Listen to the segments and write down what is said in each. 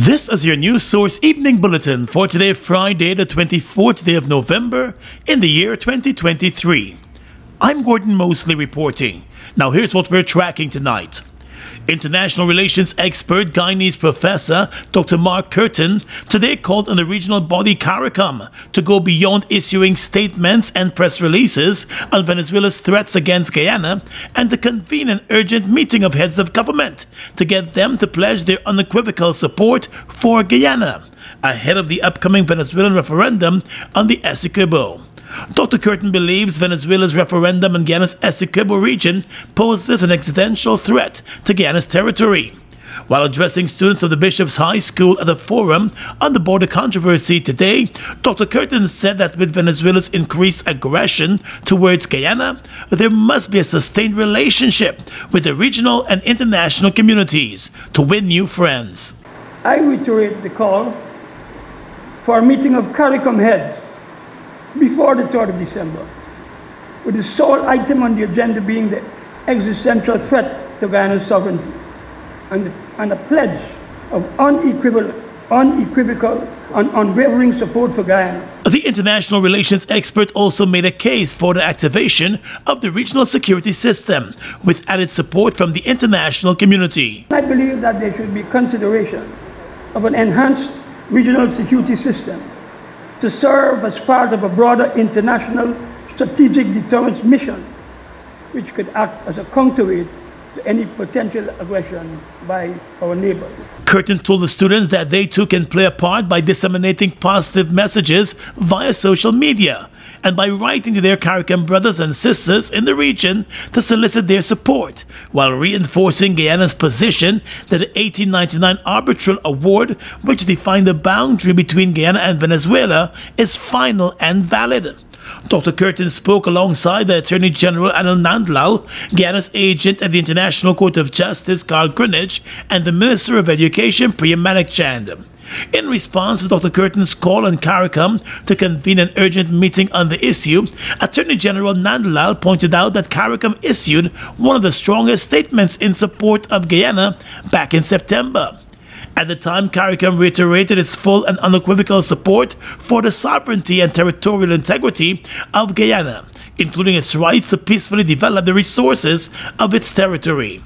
This is your News Source Evening Bulletin for today, Friday, the 24th day of November in the year 2023. I'm Gordon Mosley reporting. Now here's what we're tracking tonight. International relations expert Guyanese professor Dr. Mark Curtin today called on the regional body CARICOM to go beyond issuing statements and press releases on Venezuela's threats against Guyana and to convene an urgent meeting of heads of government to get them to pledge their unequivocal support for Guyana ahead of the upcoming Venezuelan referendum on the Essequibo. Dr. Curtin believes Venezuela's referendum in Guyana's Essequibo region poses an existential threat to Guyana's territory. While addressing students of the Bishop's High School at a forum on the border controversy today, Dr. Curtin said that with Venezuela's increased aggression towards Guyana, there must be a sustained relationship with the regional and international communities to win new friends. I reiterate the call for a meeting of CARICOM heads before the 3rd of December, with the sole item on the agenda being the existential threat to Guyana's sovereignty and a pledge of unequivocal and unwavering support for Guyana. The international relations expert also made a case for the activation of the regional security system with added support from the international community. I believe that there should be consideration of an enhanced regional security system to serve as part of a broader international strategic deterrence mission, which could act as a counterweight to any potential aggression by our neighbors. Curtin told the students that they too can play a part by disseminating positive messages via social media and by writing to their CARICOM brothers and sisters in the region to solicit their support, while reinforcing Guyana's position that the 1899 arbitral award, which defined the boundary between Guyana and Venezuela, is final and valid. Dr. Curtin spoke alongside the Attorney General Anil Nandlal, Guyana's agent at the International Court of Justice Carl Greenwich, and the Minister of Education Priya Manikchand. In response to Dr. Curtin's call on CARICOM to convene an urgent meeting on the issue, Attorney General Nandlal pointed out that CARICOM issued one of the strongest statements in support of Guyana back in September. At the time, CARICOM reiterated its full and unequivocal support for the sovereignty and territorial integrity of Guyana, including its rights to peacefully develop the resources of its territory.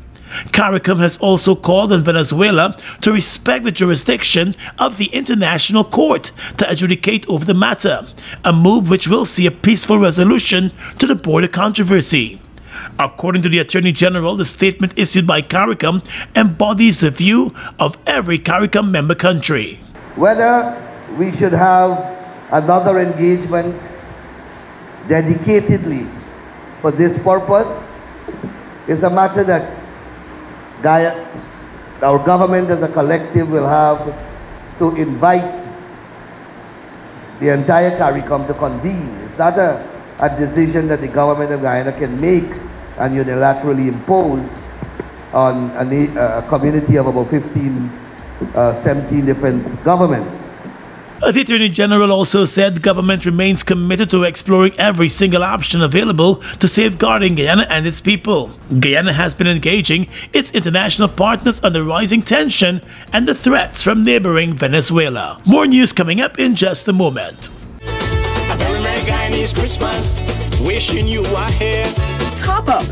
CARICOM has also called on Venezuela to respect the jurisdiction of the International Court to adjudicate over the matter, a move which will see a peaceful resolution to the border controversy. According to the Attorney General, the statement issued by CARICOM embodies the view of every CARICOM member country. Whether we should have another engagement dedicatedly for this purpose is a matter that our government as a collective will have to invite the entire CARICOM to convene. It's not a decision that the government of Guyana can make and unilaterally impose on a community of about 17 different governments. The Attorney General also said the government remains committed to exploring every single option available to safeguarding Guyana and its people. Guyana has been engaging its international partners on the rising tension and the threats from neighboring Venezuela. More news coming up in just a moment. A very Merry Guyanese Christmas, wishing you are here. Top up,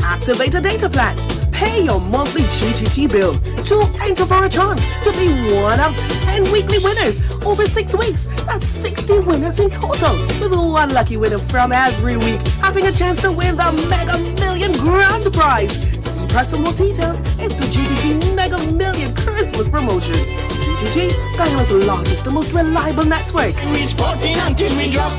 activate a data plan, pay your monthly GTT bill to enter for a chance to be one of 10 weekly winners over 6 weeks. That's 60 winners in total, with one lucky winner from every week having a chance to win the Mega Million Grand Prize. See press for more details. It's the GTT Mega Million Christmas promotion. GTT, Guyana's largest and most reliable network. We're sporting until we drop.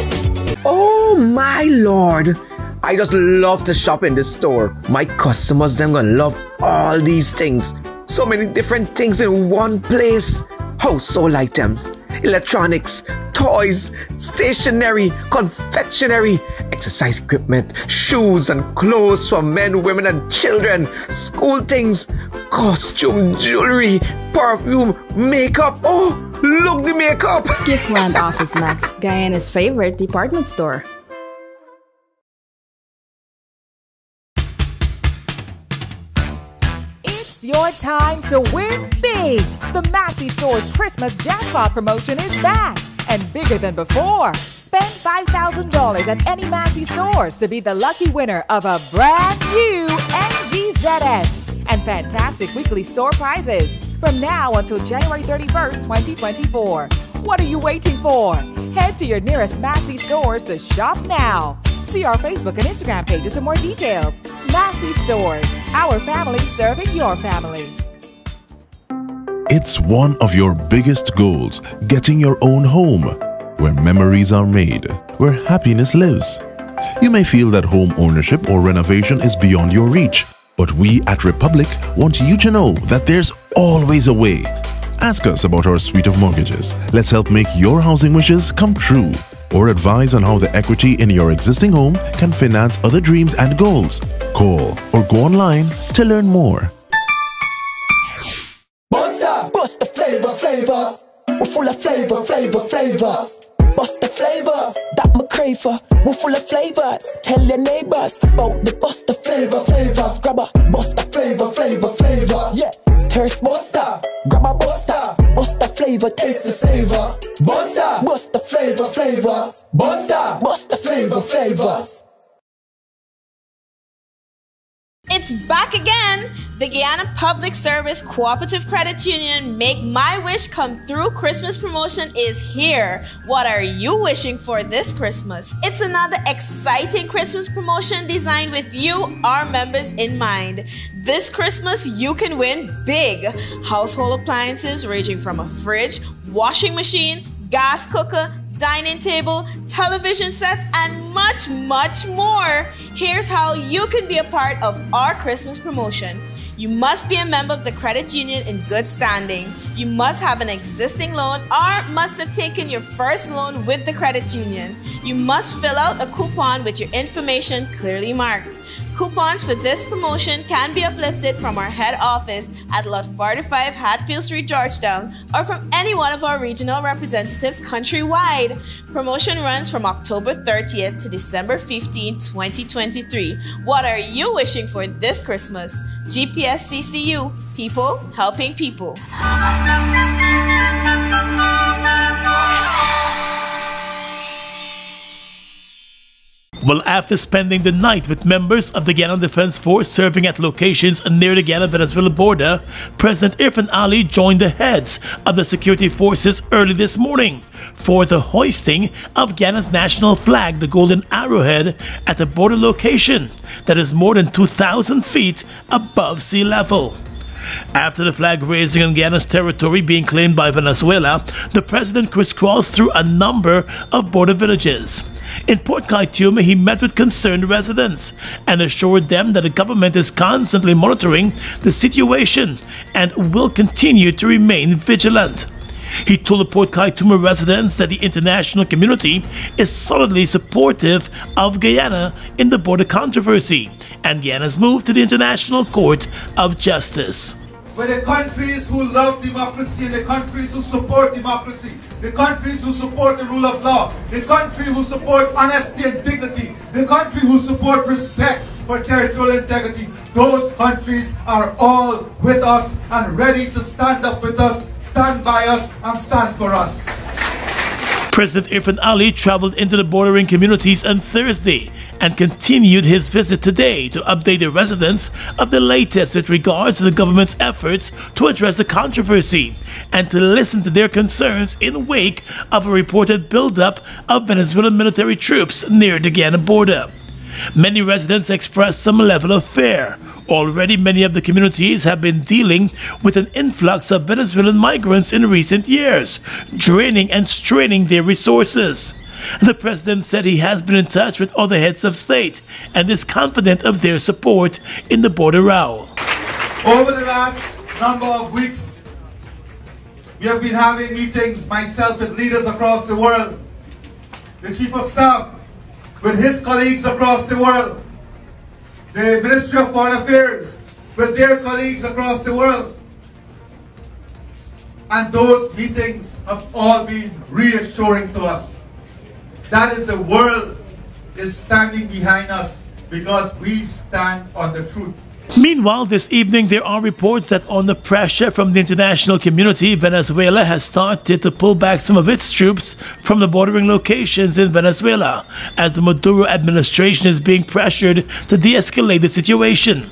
Oh my lord, I just love to shop in this store. My customers, them gonna love all these things. So many different things in one place. Household items, electronics, toys, stationery, confectionery, exercise equipment, shoes and clothes for men, women and children, school things, costume, jewelry, perfume, makeup. Oh, look the makeup! Giftland Office Max, Guyana's favorite department store. your time to win big. The Massey Stores Christmas Jackpot promotion is back and bigger than before. Spend $5,000 at any Massey Stores to be the lucky winner of a brand new MGZS and fantastic weekly store prizes from now until January 31st, 2024. What are you waiting for? Head to your nearest Massey Stores to shop now. See our Facebook and Instagram pages for more details. Massey Stores, our family serving your family. It's one of your biggest goals, getting your own home, where memories are made, where happiness lives. You may feel that home ownership or renovation is beyond your reach, but we at Republic want you to know that there's always a way. Ask us about our suite of mortgages. Let's help make your housing wishes come true. Or advise on how the equity in your existing home can finance other dreams and goals. Call or go online to learn more. Bust the flavors. We're full of flavors. Bust the flavors, that my crave for. We're full of flavors. Tell your neighbors about the bust the flavors. Grab a bust the flavors. Yeah, thirst buster. Grab a buster. Bust the flavor, taste the savor. Bust the flavors. Bust the flavors. It's back again! The Guyana Public Service Cooperative Credit Union Make My Wish Come Through Christmas promotion is here. What are you wishing for this Christmas? It's another exciting Christmas promotion designed with you, our members, in mind. This Christmas, you can win big. Household appliances ranging from a fridge, washing machine, gas cooker, dining table, television sets, and much more. Here's how you can be a part of our Christmas promotion. You must be a member of the credit union in good standing. You must have an existing loan or must have taken your first loan with the credit union. You must fill out a coupon with your information clearly marked. Coupons for this promotion can be uplifted from our head office at Lot 45 Hatfield Street, Georgetown, or from any one of our regional representatives countrywide. Promotion runs from October 30th to December 15, 2023. What are you wishing for this Christmas? GPSCCU, people helping people. Well, after spending the night with members of the Guyana Defense Force serving at locations near the Guyana-Venezuela border, President Irfan Ali joined the heads of the security forces early this morning for the hoisting of Guyana's national flag, the Golden Arrowhead, at a border location that is more than 2,000 feet above sea level. After the flag raising on Guyana's territory being claimed by Venezuela, the president crisscrossed through a number of border villages. In Port Kaitume, he met with concerned residents and assured them that the government is constantly monitoring the situation and will continue to remain vigilant. He told the Port Kaitume residents that the international community is solidly supportive of Guyana in the border controversy and Guyana's move to the International Court of Justice. For the countries who love democracy and the countries who support democracy, the countries who support the rule of law, the country who support honesty and dignity, the country who support respect for territorial integrity, those countries are all with us and ready to stand up with us, stand by us, and stand for us. President Irfan Ali traveled into the bordering communities on Thursday and continued his visit today to update the residents of the latest with regards to the government's efforts to address the controversy and to listen to their concerns in wake of a reported buildup of Venezuelan military troops near the Guyana border. Many residents expressed some level of fear. Already many of the communities have been dealing with an influx of Venezuelan migrants in recent years, draining and straining their resources. The president said he has been in touch with other heads of state and is confident of their support in the border row. Over the last number of weeks, we have been having meetings, myself with leaders across the world, the Chief of Staff with his colleagues across the world, the Ministry of Foreign Affairs with their colleagues across the world. And those meetings have all been reassuring to us. That is, the world is standing behind us because we stand on the truth. Meanwhile, this evening there are reports that under pressure from the international community, Venezuela has started to pull back some of its troops from the bordering locations in Venezuela, as the Maduro administration is being pressured to de-escalate the situation.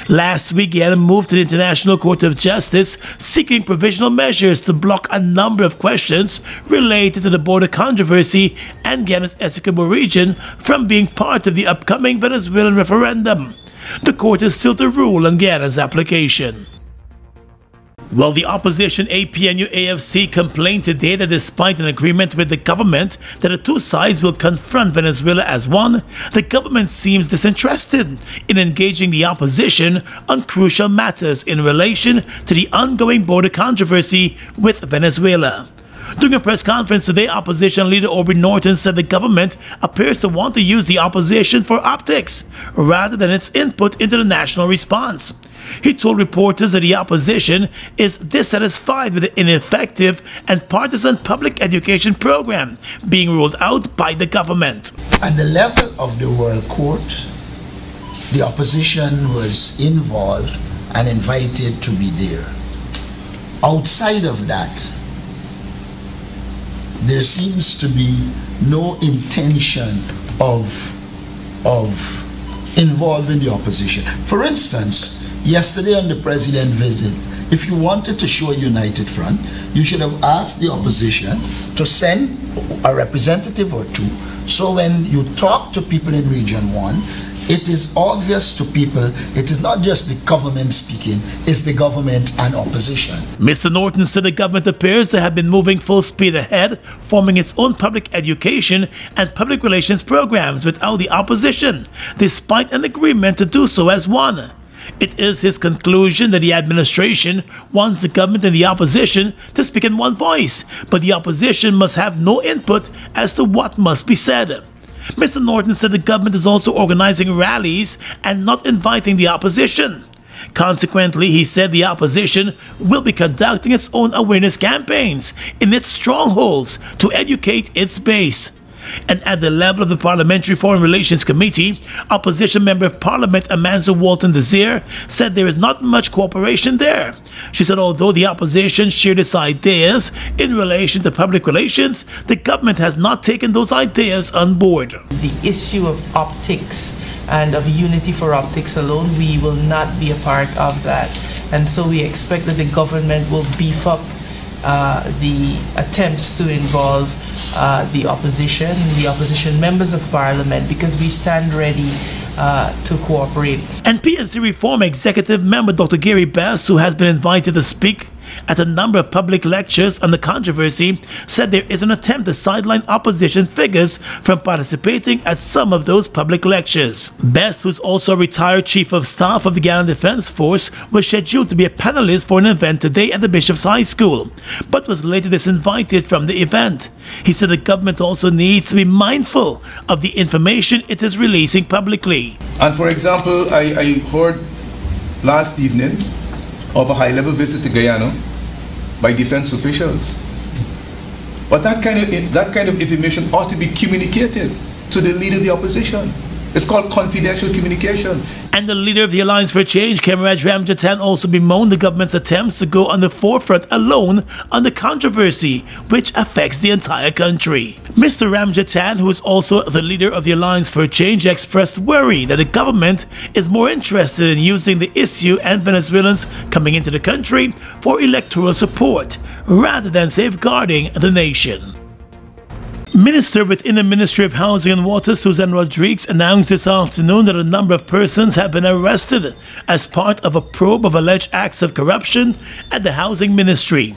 Last week, Guyana moved to the International Court of Justice seeking provisional measures to block a number of questions related to the border controversy and Guyana's Essequibo region from being part of the upcoming Venezuelan referendum. The court is still to rule on Guyana's application. Well, the opposition APNU-AFC complained today that despite an agreement with the government that the two sides will confront Venezuela as one, the government seems disinterested in engaging the opposition on crucial matters in relation to the ongoing border controversy with Venezuela. During a press conference today, opposition leader Aubrey Norton said the government appears to want to use the opposition for optics rather than its input into the national response. He told reporters that the opposition is dissatisfied with the ineffective and partisan public education program being rolled out by the government. At the level of the World Court, the opposition was involved and invited to be there. Outside of that, there seems to be no intention of involving the opposition. For instance, yesterday on the president's visit, if you wanted to show a united front, you should have asked the opposition to send a representative or two, so when you talk to people in Region 1, it is obvious to people it is not just the government speaking, it's the government and opposition. Mr. Norton said the government appears to have been moving full speed ahead, forming its own public education and public relations programs without the opposition, despite an agreement to do so as one. It is his conclusion that the administration wants the government and the opposition to speak in one voice, but the opposition must have no input as to what must be said. Mr. Norton said the government is also organizing rallies and not inviting the opposition. Consequently, he said the opposition will be conducting its own awareness campaigns in its strongholds to educate its base. And at the level of the Parliamentary Foreign Relations Committee, opposition member of Parliament Amanzo Walton Desir said there is not much cooperation there. She said although the opposition shared its ideas in relation to public relations, the government has not taken those ideas on board. The issue of optics and of unity for optics alone, we will not be a part of that. And so we expect that the government will beef up the attempts to involve the opposition members of parliament, because we stand ready to cooperate. And PNC Reform Executive Member Dr. Gary Bass, who has been invited to speak at a number of public lectures on the controversy, said there is an attempt to sideline opposition figures from participating at some of those public lectures. Best, who's also a retired Chief of Staff of the Guyana Defense Force, was scheduled to be a panelist for an event today at the Bishop's High School, but was later disinvited from the event. He said the government also needs to be mindful of the information it is releasing publicly. And for example, I heard last evening of a high-level visit to Guyana by defense officials. But that kind of information ought to be communicated to the leader of the opposition. It's called confidential communication. And the leader of the Alliance for Change, Camarade Ramjatan, also bemoaned the government's attempts to go on the forefront alone on the controversy, which affects the entire country. Mr. Ramjatan, who is also the leader of the Alliance for Change, expressed worry that the government is more interested in using the issue and Venezuelans coming into the country for electoral support, rather than safeguarding the nation. Minister within the Ministry of Housing and Water, Susan Rodriguez, announced this afternoon that a number of persons have been arrested as part of a probe of alleged acts of corruption at the Housing Ministry.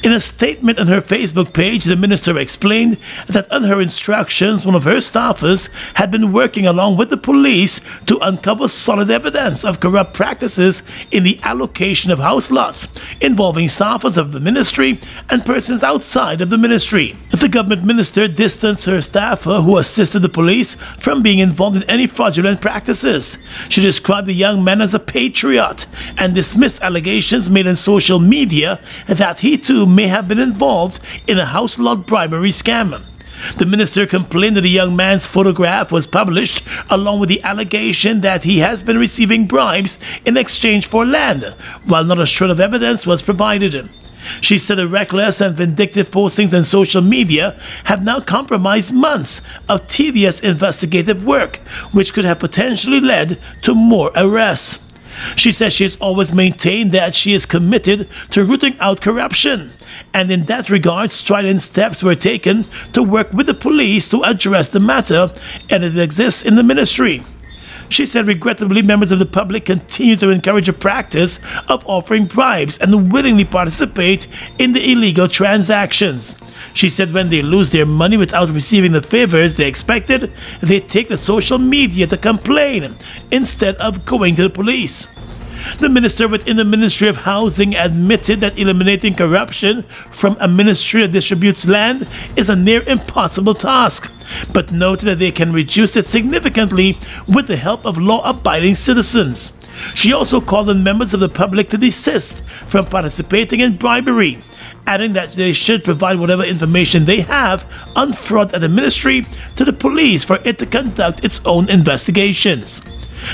In a statement on her Facebook page, the minister explained that on her instructions, one of her staffers had been working along with the police to uncover solid evidence of corrupt practices in the allocation of house lots involving staffers of the ministry and persons outside of the ministry. The government minister distanced her staffer who assisted the police from being involved in any fraudulent practices. She described the young man as a patriot and dismissed allegations made on social media that he too may have been involved in a house lot bribery scam. The minister complained that the young man's photograph was published along with the allegation that he has been receiving bribes in exchange for land, while not a shred of evidence was provided. She said the reckless and vindictive postings on social media have now compromised months of tedious investigative work, which could have potentially led to more arrests. She says she has always maintained that she is committed to rooting out corruption, and in that regard, strident steps were taken to work with the police to address the matter, and it exists in the ministry. She said regrettably members of the public continue to encourage a practice of offering bribes and willingly participate in the illegal transactions. She said when they lose their money without receiving the favors they expected, they take to social media to complain instead of going to the police. The minister within the Ministry of Housing admitted that eliminating corruption from a ministry that distributes land is a near impossible task, but noted that they can reduce it significantly with the help of law-abiding citizens. She also called on members of the public to desist from participating in bribery, adding that they should provide whatever information they have on fraud at the ministry to the police for it to conduct its own investigations.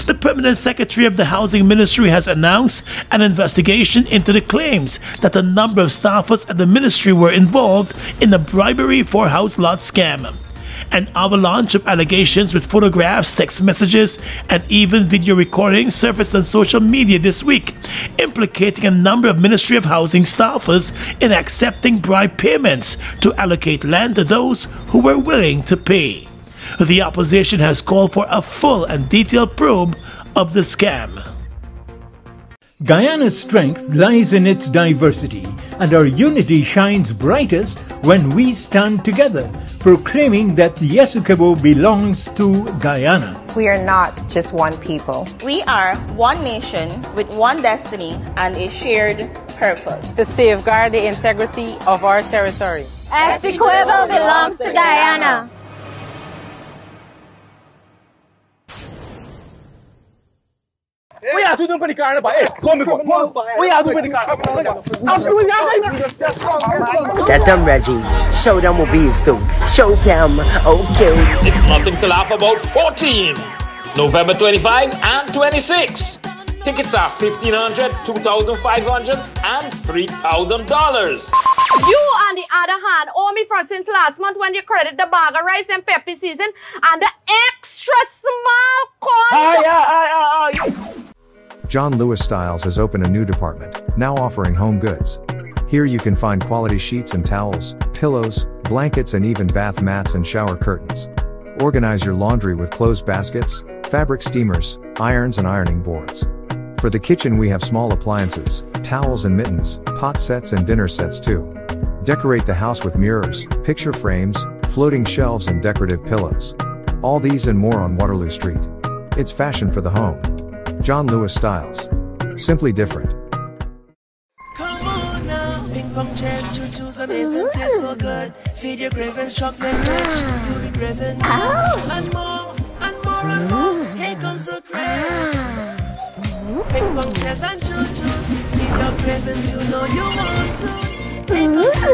The Permanent Secretary of the Housing Ministry has announced an investigation into the claims that a number of staffers at the ministry were involved in the bribery for house lot scam. An avalanche of allegations with photographs, text messages, and even video recordings surfaced on social media this week, implicating a number of Ministry of Housing staffers in accepting bribe payments to allocate land to those who were willing to pay. The opposition has called for a full and detailed probe of the scam. Guyana's strength lies in its diversity, and our unity shines brightest when we stand together, proclaiming that the Essequibo belongs to Guyana. We are not just one people. We are one nation with one destiny and a shared purpose. To safeguard the integrity of our territory. Essequibo belongs to Guyana. We are doing the car, we are doing the car. Get them, Reggie. Show them what we used to. Show them, okay. It's nothing to laugh about 14, November 25 and 26. Tickets are $1,500, $2,500, and $3,000. You, on the other hand, owe me for since last month when you credit the bag of rice and pepper season and the extra small corn. John Lewis Styles has opened a new department, now offering home goods. Here you can find quality sheets and towels, pillows, blankets, and even bath mats and shower curtains. Organize your laundry with clothes baskets, fabric steamers, irons, and ironing boards. For the kitchen we have small appliances, towels and mittens, pot sets and dinner sets too. Decorate the house with mirrors, picture frames, floating shelves, and decorative pillows. All these and more on Waterloo Street. It's fashion for the home. John Lewis Styles. Simply different. Come on now, ping pong chairs, choo-choos, amazing, taste so good. Feed your cravings, chocolate rich, you'll be craving more. And more, and more, and more, here comes the craze. Ping pong chairs and choo-choos, feed your cravings, you know you want to. Here comes the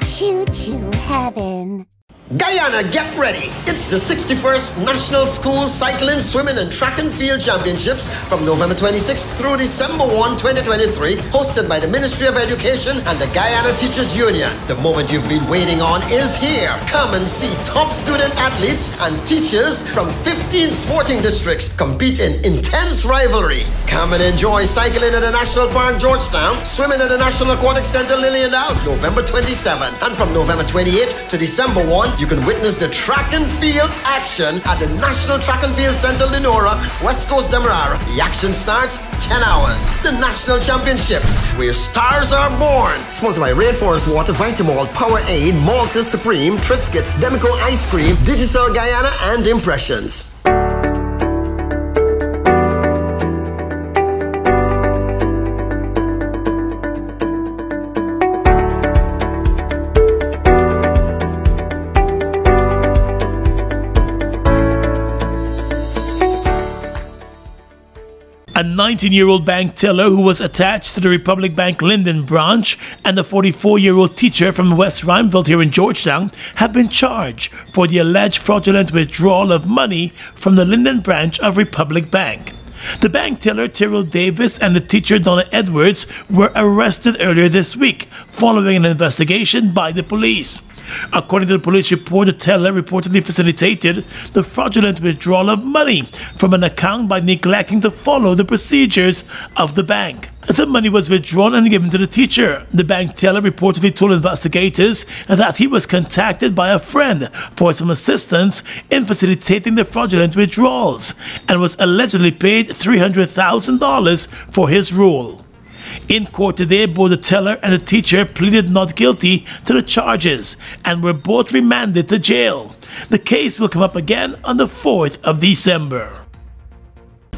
craze. Choo-choo heaven. Guyana, get ready! It's the 61st National School Cycling, Swimming and Track and Field Championships from November 26th through December 1, 2023, hosted by the Ministry of Education and the Guyana Teachers Union. The moment you've been waiting on is here. Come and see top student athletes and teachers from 15 sporting districts compete in intense rivalry. Come and enjoy cycling at the National Park Georgetown, swimming at the National Aquatic Center Liliendal, November 27, and from November 28 to December 1, you can witness the track and field action at the National Track and Field Center Lenora, West Coast Demerara. The action starts 10 hours. The National Championships, where stars are born. Sponsored by Rainforest Water, Vitamalt, Powerade, Malta Supreme, Triscuits, Demico Ice Cream, Digital Guyana, and Impressions. A 19-year-old bank teller who was attached to the Republic Bank Linden branch and a 44-year-old teacher from West Rhymeville here in Georgetown have been charged for the alleged fraudulent withdrawal of money from the Linden branch of Republic Bank. The bank teller Tyrrell Davis and the teacher Donna Edwards were arrested earlier this week following an investigation by the police. According to the police report, the teller reportedly facilitated the fraudulent withdrawal of money from an account by neglecting to follow the procedures of the bank. The money was withdrawn and given to the teacher. The bank teller reportedly told investigators that he was contacted by a friend for some assistance in facilitating the fraudulent withdrawals and was allegedly paid $300,000 for his role. In court today, both the teller and the teacher pleaded not guilty to the charges and were both remanded to jail. The case will come up again on the 4th of December.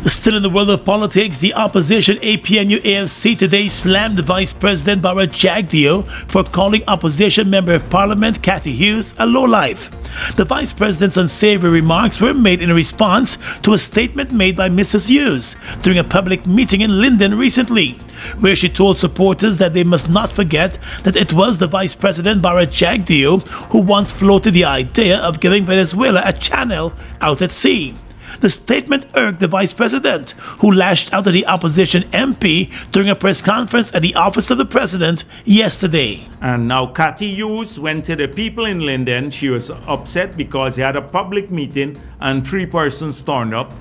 Still in the world of politics, the opposition APNU-AFC today slammed Vice President Bharat Jagdeo for calling opposition Member of Parliament Cathy Hughes a lowlife. The Vice President's unsavory remarks were made in response to a statement made by Mrs. Hughes during a public meeting in Linden recently, where she told supporters that they must not forget that it was the Vice President Bharat Jagdeo who once floated the idea of giving Venezuela a channel out at sea. The statement irked the Vice President, who lashed out at the opposition MP during a press conference at the office of the President yesterday. And now Cathy Hughes went to the people in Linden. She was upset because he had a public meeting and 3 persons turned up.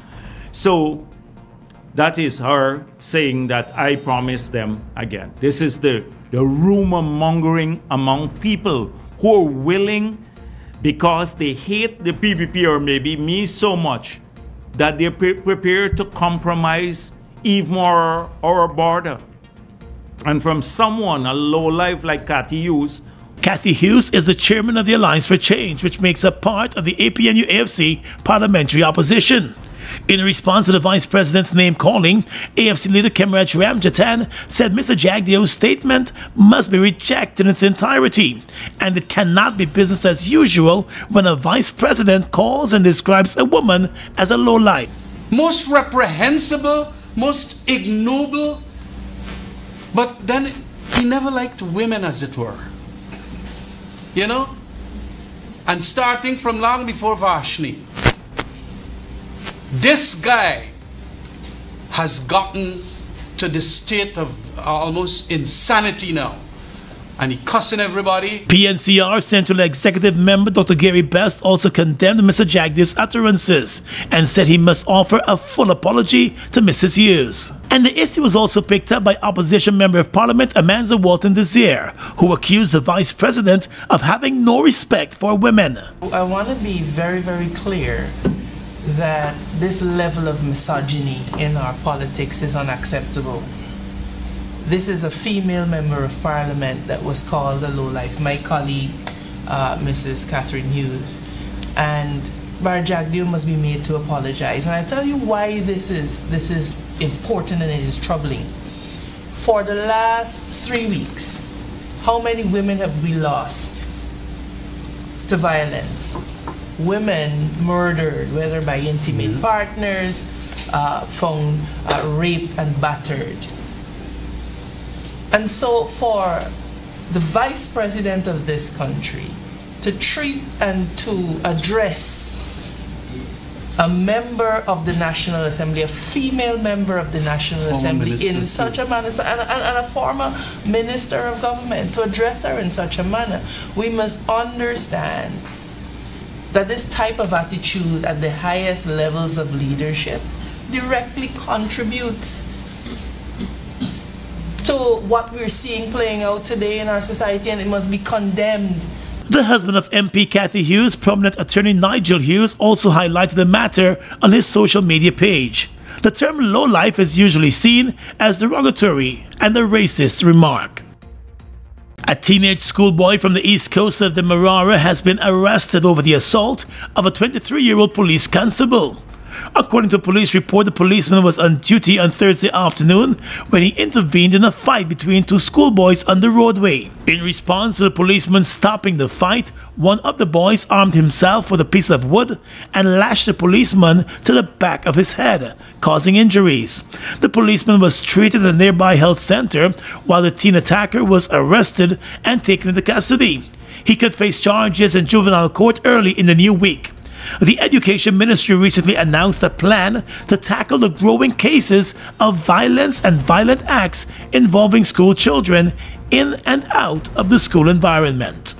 So that is her saying that I promised them again. This is the rumor mongering among people who are willing, because they hate the PPP or maybe me so much, that they're prepared to compromise even more our border. And from someone, a lowlife like Cathy Hughes. Cathy Hughes is the chairman of the Alliance for Change, which makes up part of the APNU-AFC parliamentary opposition. In response to the Vice President's name-calling, AFC leader Kemraj Ramjatan said Mr. Jagdeo's statement must be rejected in its entirety, and it cannot be business as usual when a Vice President calls and describes a woman as a lowlife. Most reprehensible, most ignoble, but then he never liked women, as it were. You know? And starting from long before Vashni, this guy has gotten to the state of almost insanity now. And he cussing everybody. PNCR Central Executive Member Dr. Gary Best also condemned Mr. Jagdeo's utterances and said he must offer a full apology to Mrs. Hughes. And the issue was also picked up by Opposition Member of Parliament Amanda Walton Desir, who accused the Vice President of having no respect for women. I want to be very, very clear that this level of misogyny in our politics is unacceptable. This is a female member of parliament that was called a lowlife, my colleague, Mrs. Catherine Hughes. And Bharat Jagdeo must be made to apologize. And I tell you why this is important and it is troubling. For the last 3 weeks, how many women have we lost to violence? Women murdered, whether by intimate partners, found raped and battered. And so for the Vice President of this country to treat and to address a member of the National Assembly, a female member of the National Assembly in such a manner, and a former minister of government, to address her in such a manner, we must understand that this type of attitude at the highest levels of leadership directly contributes to what we're seeing playing out today in our society, and it must be condemned. The husband of MP Cathy Hughes, prominent attorney Nigel Hughes, also highlighted the matter on his social media page. The term lowlife is usually seen as derogatory and a racist remark. A teenage schoolboy from the east coast of the Marara has been arrested over the assault of a 23-year-old police constable. According to a police report, the policeman was on duty on Thursday afternoon when he intervened in a fight between two schoolboys on the roadway. In response to the policeman stopping the fight, one of the boys armed himself with a piece of wood and lashed the policeman to the back of his head, causing injuries. The policeman was treated at a nearby health center while the teen attacker was arrested and taken into custody. He could face charges in juvenile court early in the new week. The Education Ministry recently announced a plan to tackle the growing cases of violence and violent acts involving school children in and out of the school environment.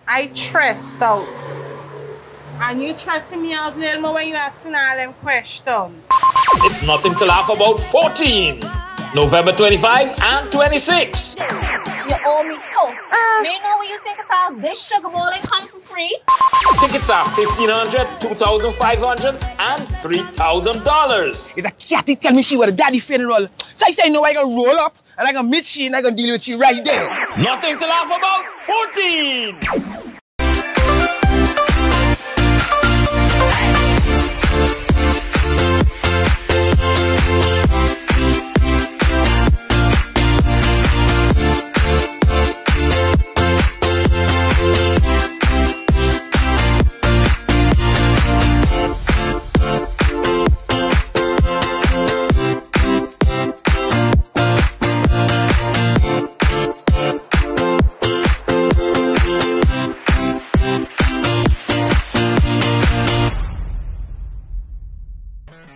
I trust out. And you trusting me out little more when you asking all them questions. It's nothing to laugh about 14, November 25 and 26. You owe me too. Me know what you think about this sugar bowl and come for free. Tickets are $1,500, $2,500, and $3,000. If a catty tell me she was a daddy funeral, so I say no, I gonna roll up and I gonna meet she and I gonna deal with she right there. Nothing to laugh about 14.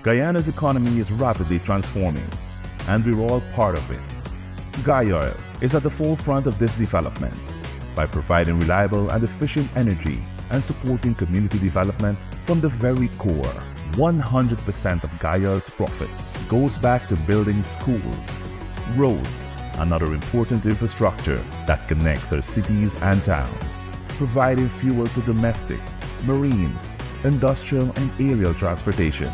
Guyana's economy is rapidly transforming, and we're all part of it. Guyana is at the forefront of this development by providing reliable and efficient energy and supporting community development from the very core. 100% of Guyana's profit goes back to building schools, roads, and other important infrastructure that connects our cities and towns, providing fuel to domestic, marine, industrial, and aerial transportation.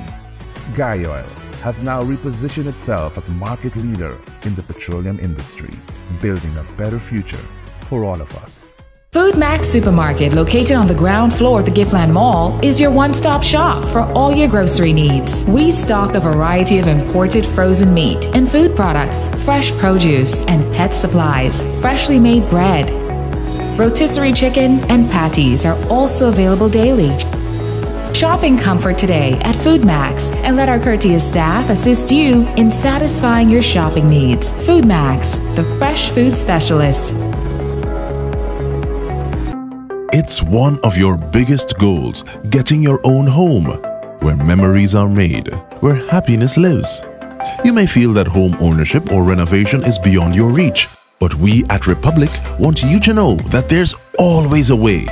Guyana has now repositioned itself as a market leader in the petroleum industry, building a better future for all of us. Food Max Supermarket, located on the ground floor of the Giftland Mall, is your one-stop shop for all your grocery needs. We stock a variety of imported frozen meat and food products, fresh produce, and pet supplies, freshly made bread. Rotisserie chicken and patties are also available daily. Shop in comfort today at Food Max and let our courteous staff assist you in satisfying your shopping needs. Food Max, the fresh food specialist. It's one of your biggest goals, getting your own home, where memories are made, where happiness lives. You may feel that home ownership or renovation is beyond your reach, but we at Republic want you to know that there's always a way.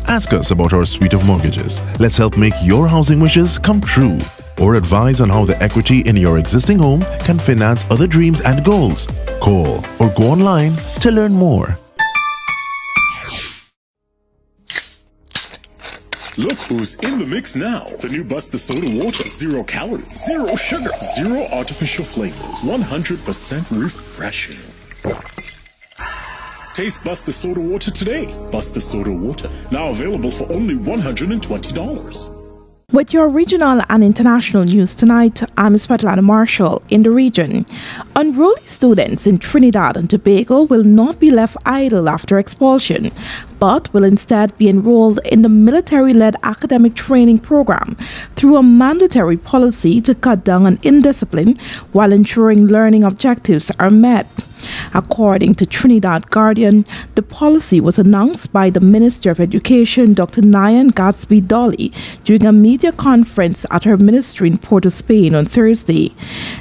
Ask us about our suite of mortgages. Let's help make your housing wishes come true. Or advise on how the equity in your existing home can finance other dreams and goals. Call or go online to learn more. Look who's in the mix now. The new Buster Soda Water. 0 calories, 0 sugar, 0 artificial flavors. 100% refreshing. Taste Buster Soda Water today. Buster Soda Water, now available for only $120. With your regional and international news tonight, I'm Svetlana Marshall in the region. Unruly students in Trinidad and Tobago will not be left idle after expulsion, but will instead be enrolled in the military-led academic training program through a mandatory policy to cut down on indiscipline while ensuring learning objectives are met. According to Trinidad Guardian, the policy was announced by the Minister of Education, Dr. Nyan Gatsby-Dolly, during a media conference at her ministry in Port of Spain on Thursday.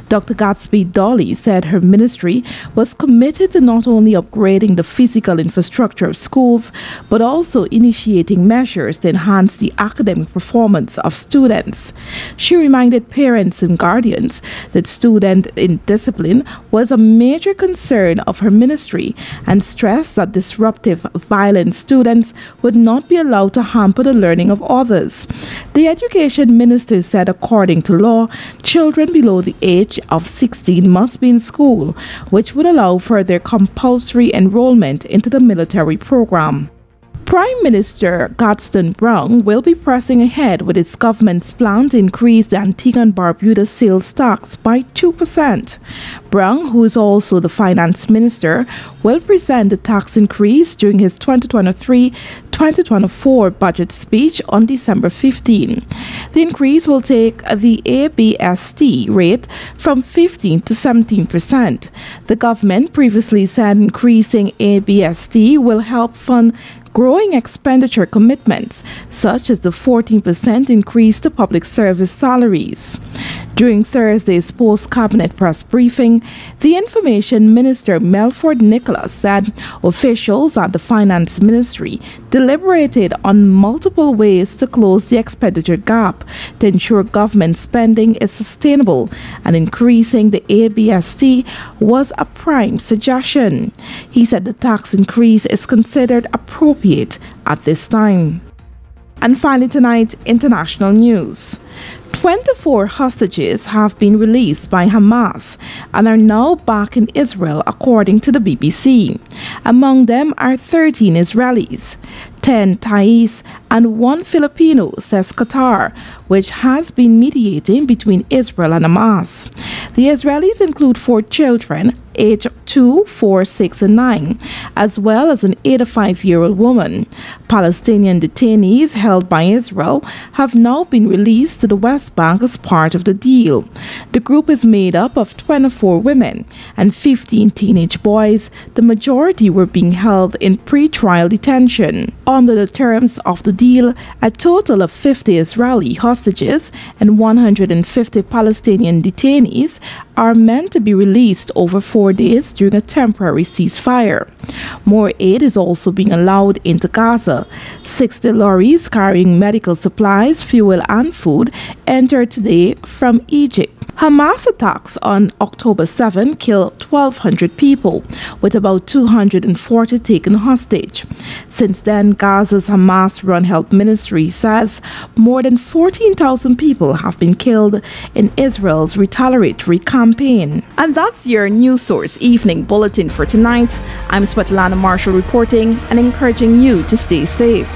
Dr. Gatsby-Dolly said her ministry was committed to not only upgrading the physical infrastructure of schools, but also initiating measures to enhance the academic performance of students. She reminded parents and guardians that student indiscipline was a major concern of her ministry and stressed that disruptive, violent students would not be allowed to hamper the learning of others. The education minister said according to law, children below the age of 16 must be in school, which would allow for their compulsory enrollment into the military program. Prime Minister Gladstone Brown will be pressing ahead with its government's plan to increase the Antigua and Barbuda sales tax by 2%. Brown, who is also the finance minister, will present the tax increase during his 2023-2024 budget speech on December 15. The increase will take the ABST rate from 15 to 17%. The government previously said increasing ABST will help fund growing expenditure commitments, such as the 14% increase to public service salaries. During Thursday's post-cabinet press briefing, the Information Minister Melford Nicholas said officials at the Finance Ministry deliberated on multiple ways to close the expenditure gap to ensure government spending is sustainable, and increasing the ABST was a prime suggestion. He said the tax increase is considered appropriate at this time. And finally tonight, international news. 24 hostages have been released by Hamas and are now back in Israel, according to the BBC. Among them are 13 Israelis, 10 Thais, and 1 Filipino, says Qatar, which has been mediating between Israel and Hamas. The Israelis include 4 children, aged 2, 4, 6, and 9, as well as an 85-year-old woman. Palestinian detainees held by Israel have now been released to the West Bank as part of the deal. The group is made up of 24 women and 15 teenage boys. The majority were being held in pre-trial detention. Under the terms of the deal, a total of 50 Israeli hostages and 150 Palestinian detainees are meant to be released over 4 days during a temporary ceasefire. More aid is also being allowed into Gaza. 60 lorries carrying medical supplies, fuel, and food entered today from Egypt. Hamas attacks on October 7 killed 1,200 people, with about 240 taken hostage. Since then, Gaza's Hamas-run health ministry says more than 14,000 people have been killed in Israel's retaliatory campaign. And that's your News Source Evening Bulletin for tonight. I'm Svetlana Marshall reporting and encouraging you to stay safe.